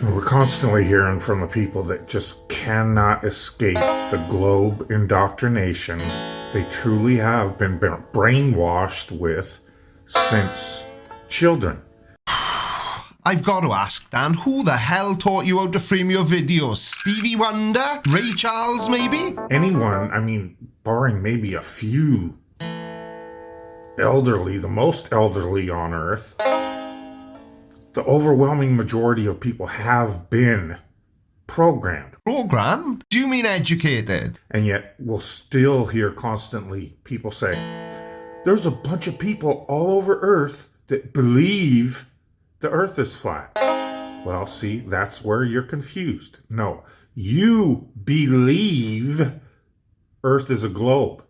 We're constantly hearing from the people that just cannot escape the globe indoctrination they truly have been brainwashed with since children. I've got to ask, Dan, who the hell taught you how to frame your videos? Stevie Wonder? Ray Charles, maybe? Anyone, barring maybe a few elderly, the most elderly on Earth, the overwhelming majority of people have been programmed. Programmed? Do you mean educated? And yet we'll still hear constantly people say, there's a bunch of people all over Earth that believe the Earth is flat. Well, see, that's where you're confused. No, you believe Earth is a globe.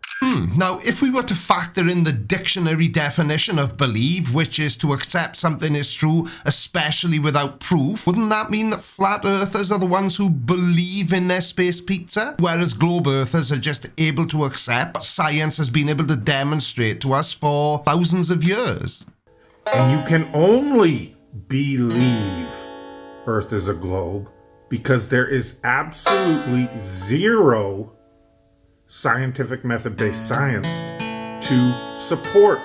Now, if we were to factor in the dictionary definition of believe, which is to accept something is true, especially without proof, wouldn't that mean that flat earthers are the ones who believe in their space pizza? Whereas globe earthers are just able to accept what science has been able to demonstrate to us for thousands of years. And you can only believe Earth is a globe because there is absolutely zero scientific method-based science to support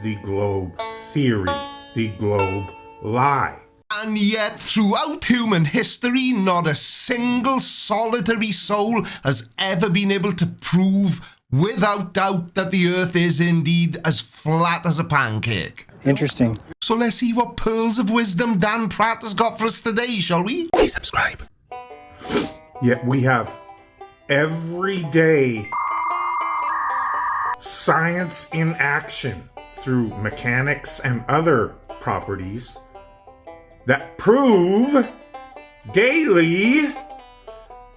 the globe theory, the globe lie. And yet, throughout human history, not a single solitary soul has ever been able to prove without doubt that the Earth is indeed as flat as a pancake. Interesting. So let's see what pearls of wisdom Dan Pratt has got for us today, shall we? Please subscribe. Yet we have everyday science in action through mechanics and other properties that prove daily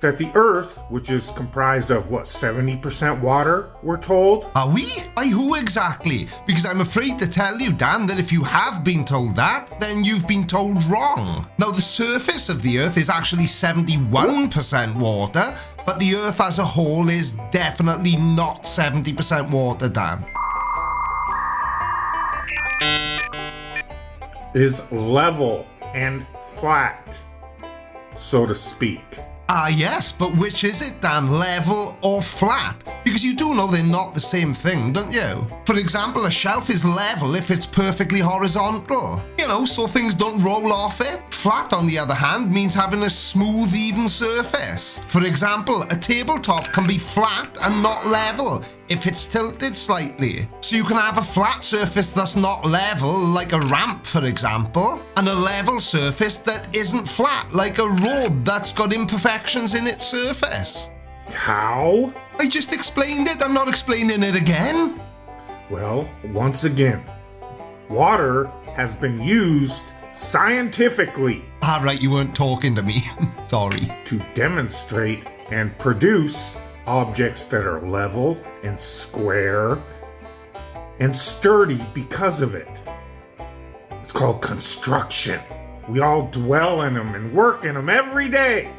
that the Earth, which is comprised of, 70% water, we're told? Are we? By who exactly? Because I'm afraid to tell you, Dan, that if you have been told that, then you've been told wrong. Now, the surface of the Earth is actually 71% water, but the Earth as a whole is definitely not 70% water, Dan. Is level and flat, so to speak. Ah, yes, but which is it, Dan? Level or flat? Because you do know they're not the same thing, don't you? For example, a shelf is level if it's perfectly horizontal. You know, so things don't roll off it. Flat, on the other hand, means having a smooth, even surface. For example, a tabletop can be flat and not level if it's tilted slightly. So you can have a flat surface that's not level, like a ramp, for example, and a level surface that isn't flat, like a road that's got imperfections in its surface. How? I just explained it. I'm not explaining it again. Well, once again, water has been used scientifically. Ah, right, you weren't talking to me. Sorry. To demonstrate and produce objects that are level and square and sturdy because of it. It's called construction. We all dwell in them and work in them every day.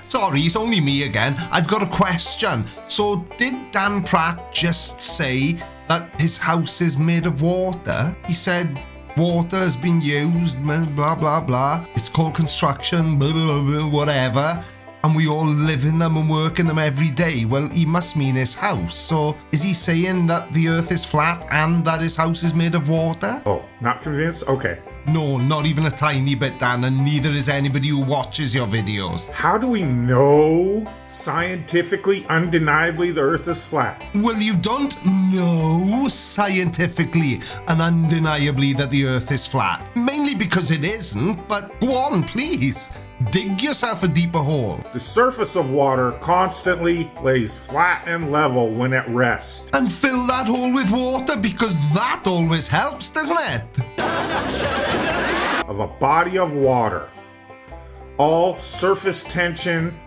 Sorry, it's only me again. I've got a question. So did Dan Pratt just say that his house is made of water? He said water has been used, blah, blah, blah. It's called construction, blah, blah, blah, whatever. And we all live in them and work in them every day. Well, he must mean his house. So is he saying that the Earth is flat and that his house is made of water? Oh, not convinced? Okay. No, not even a tiny bit, Dan, and neither is anybody who watches your videos. How do we know scientifically, undeniably, the Earth is flat? Well, you don't know scientifically and undeniably that the Earth is flat. Mainly because it isn't, but go on, please. Dig yourself a deeper hole. The surface of water constantly lays flat and level when at rest. And fill that hole with water, because that always helps, doesn't it? Of a body of water. All surface tension,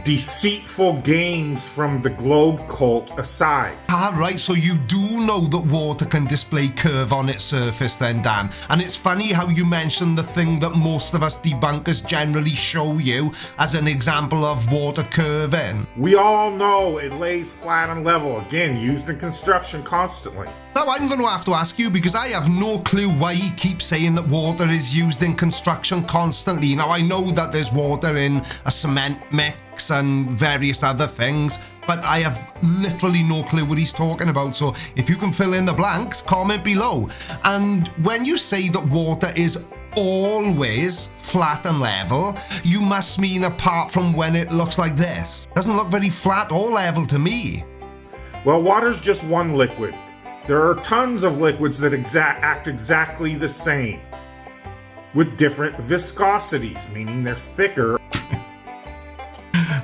deceitful games from the globe cult aside. Ah, right, so you do know that water can display curve on its surface then, Dan. And it's funny how you mentioned the thing that most of us debunkers generally show you as an example of water curving. We all know it lays flat and level, again, used in construction constantly. Now I'm going to have to ask you, because I have no clue why he keeps saying that water is used in construction constantly. Now I know that there's water in a cement mix and various other things, but I have literally no clue what he's talking about. So if you can fill in the blanks, comment below. And when you say that water is always flat and level, you must mean apart from when it looks like this. Doesn't look very flat or level to me. Well, water's just one liquid. There are tons of liquids that act exactly the same, with different viscosities, meaning they're thicker.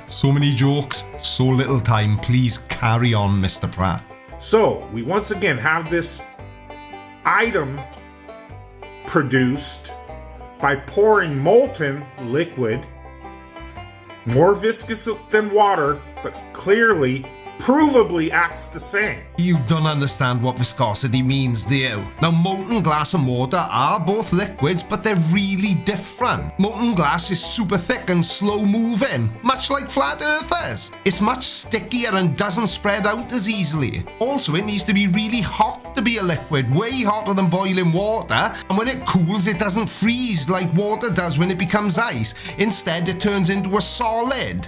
So many jokes, so little time. Please carry on, Mr. Pratt. So, we once again have this item produced by pouring molten liquid, more viscous than water, but clearly, provably acts the same. You don't understand what viscosity means, do you? Now, molten glass and water are both liquids, but they're really different. Molten glass is super thick and slow moving, much like flat earth is. It's much stickier and doesn't spread out as easily. Also, it needs to be really hot to be a liquid, way hotter than boiling water, and when it cools, it doesn't freeze like water does when it becomes ice. Instead, it turns into a solid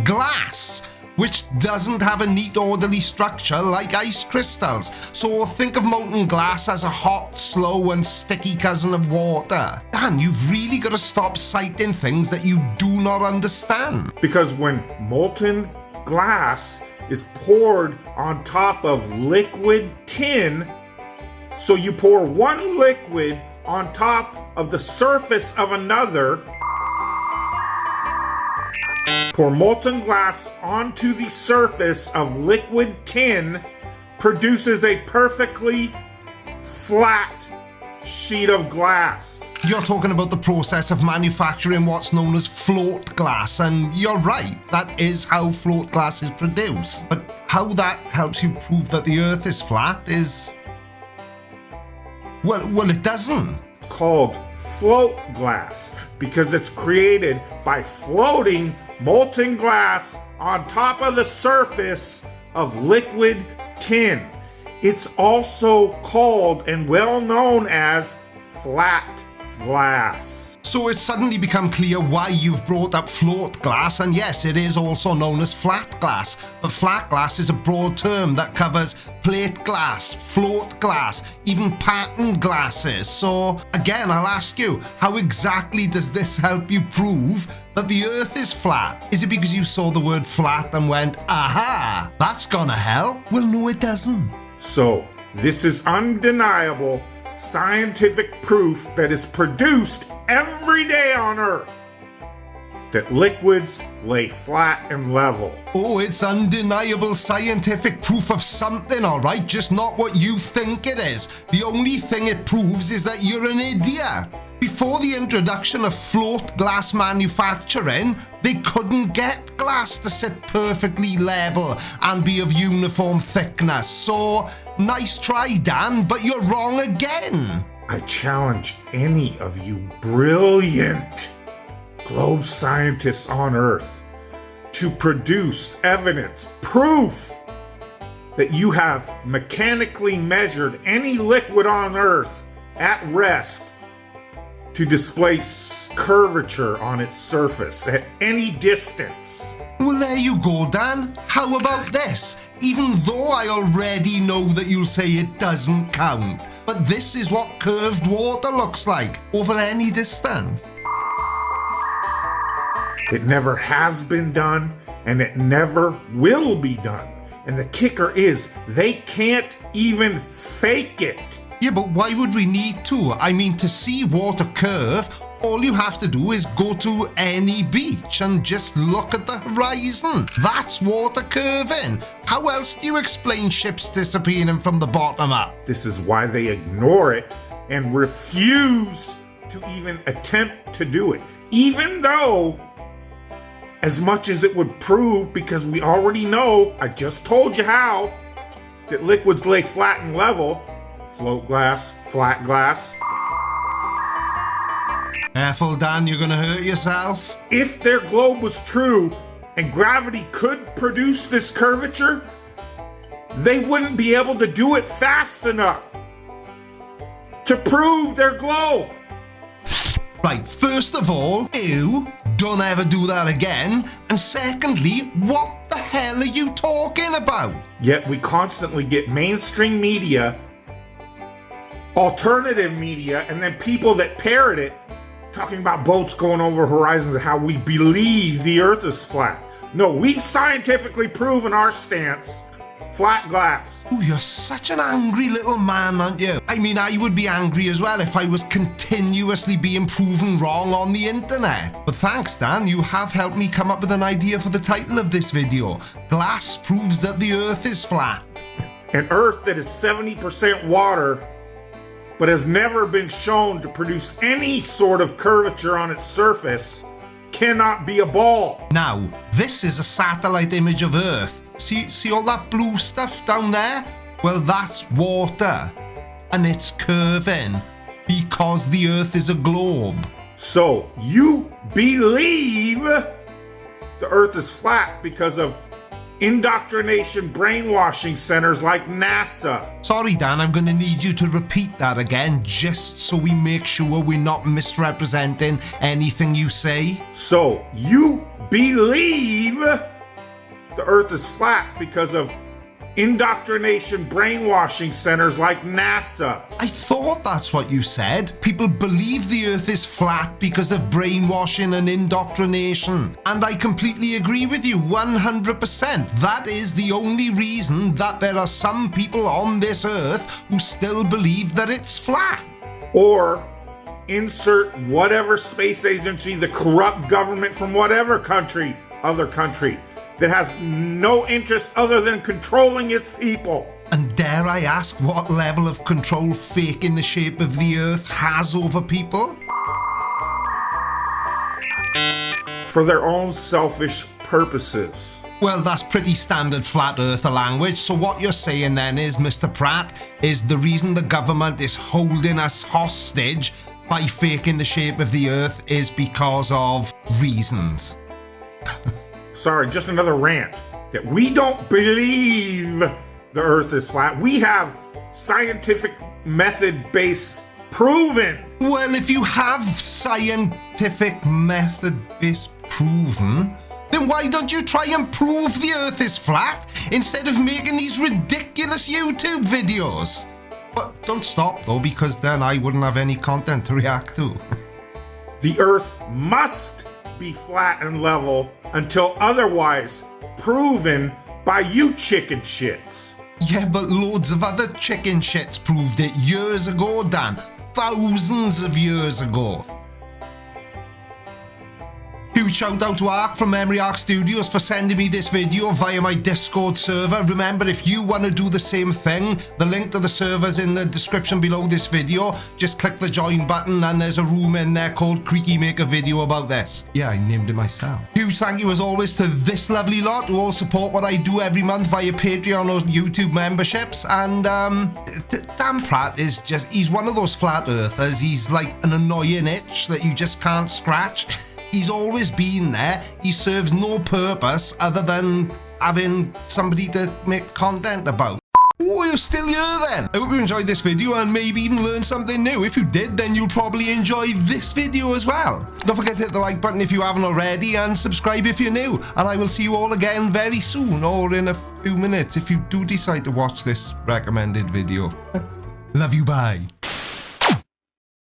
glass, which doesn't have a neat orderly structure like ice crystals. So think of molten glass as a hot, slow and sticky cousin of water. Dan, you've really got to stop citing things that you do not understand. Because when molten glass is poured on top of liquid tin, so you pour one liquid on top of the surface of another, pour molten glass onto the surface of liquid tin, produces a perfectly flat sheet of glass. You're talking about the process of manufacturing what's known as float glass, and you're right, that is how float glass is produced. But how that helps you prove that the Earth is flat is... Well, it doesn't. It's called float glass because it's created by floating molten glass on top of the surface of liquid tin. It's also called and well known as flat glass. So it's suddenly become clear why you've brought up float glass, and yes, it is also known as flat glass. But flat glass is a broad term that covers plate glass, float glass, even patterned glasses. So again, I'll ask you, how exactly does this help you prove that the Earth is flat? Is it because you saw the word flat and went, aha, that's gonna help? Well, no, it doesn't. So this is undeniable scientific proof that is produced every day on Earth that liquids lay flat and level. Oh, it's undeniable scientific proof of something, all right? Just not what you think it is. The only thing it proves is that you're an idiot. Before the introduction of float glass manufacturing, they couldn't get glass to sit perfectly level and be of uniform thickness. So, nice try, Dan, but you're wrong again. I challenge any of you brilliant globe scientists on Earth to produce evidence, proof that you have mechanically measured any liquid on Earth at rest to display curvature on its surface at any distance. Well, there you go, Dan. How about this? Even though I already know that you'll say it doesn't count, but this is what curved water looks like over any distance. It never has been done, and it never will be done. And the kicker is, they can't even fake it. Yeah, but why would we need to? I mean, to see water curve, all you have to do is go to any beach and just look at the horizon. That's water curving. How else do you explain ships disappearing from the bottom up? This is why they ignore it and refuse to even attempt to do it. Even though, as much as it would prove, because we already know, I just told you how, that liquids lay flat and level, float glass, flat glass. Careful, Dan, you're gonna hurt yourself. If their globe was true and gravity could produce this curvature, they wouldn't be able to do it fast enough to prove their globe. Right, first of all, ew, don't ever do that again. And secondly, what the hell are you talking about? Yet we constantly get mainstream media, alternative media, and then people that parrot it talking about boats going over horizons and how we believe the earth is flat. No, we scientifically proven our stance. Flat glass. Oh, you're such an angry little man, aren't you? I mean, I would be angry as well if I was continuously being proven wrong on the internet. But thanks, Dan, you have helped me come up with an idea for the title of this video. Glass proves that the earth is flat. An earth that is 70% water, but has never been shown to produce any sort of curvature on its surface, cannot be a ball. Now, this is a satellite image of Earth. See all that blue stuff down there? Well, that's water. And it's curving because the Earth is a globe. So, you believe the earth is flat because of indoctrination brainwashing centers like NASA. Sorry, Dan, I'm going to need you to repeat that again, just so we make sure we're not misrepresenting anything you say. So, you believe the earth is flat because of indoctrination brainwashing centers like NASA. I thought that's what you said. People believe the earth is flat because of brainwashing and indoctrination. And I completely agree with you 100%. That is the only reason that there are some people on this earth who still believe that it's flat. Or insert whatever space agency, the corrupt government from whatever country, other country, that has no interest other than controlling its people. And dare I ask what level of control fake in the shape of the earth has over people? For their own selfish purposes. Well, that's pretty standard flat earther language. So what you're saying then is, Mr. Pratt, is the reason the government is holding us hostage by faking the shape of the earth is because of reasons. Sorry, just another rant. That we don't believe the earth is flat. We have scientific method-based proven. Well, if you have scientific method-based proven, then why don't you try and prove the earth is flat instead of making these ridiculous YouTube videos? But don't stop though, because then I wouldn't have any content to react to. The earth must be flat and level until otherwise proven by you chicken shits. Yeah, but loads of other chicken shits proved it years ago, Dan. Thousands of years ago. Huge shout out to Ark from Memory Arc Studios for sending me this video via my Discord server. Remember, if you want to do the same thing, the link to the server's in the description below this video. Just click the join button and there's a room in there called Creaky Make a Video about this. Yeah, I named it myself. Huge thank you as always to this lovely lot who all support what I do every month via Patreon or YouTube memberships. And Dan Pratt is just, he's one of those flat earthers. He's like an annoying itch that you just can't scratch. He's always been there. He serves no purpose other than having somebody to make content about. Oh, you're still here then. I hope you enjoyed this video and maybe even learned something new. If you did, then you'll probably enjoy this video as well. Don't forget to hit the like button if you haven't already and subscribe if you're new. And I will see you all again very soon or in a few minutes if you do decide to watch this recommended video. Love you, bye.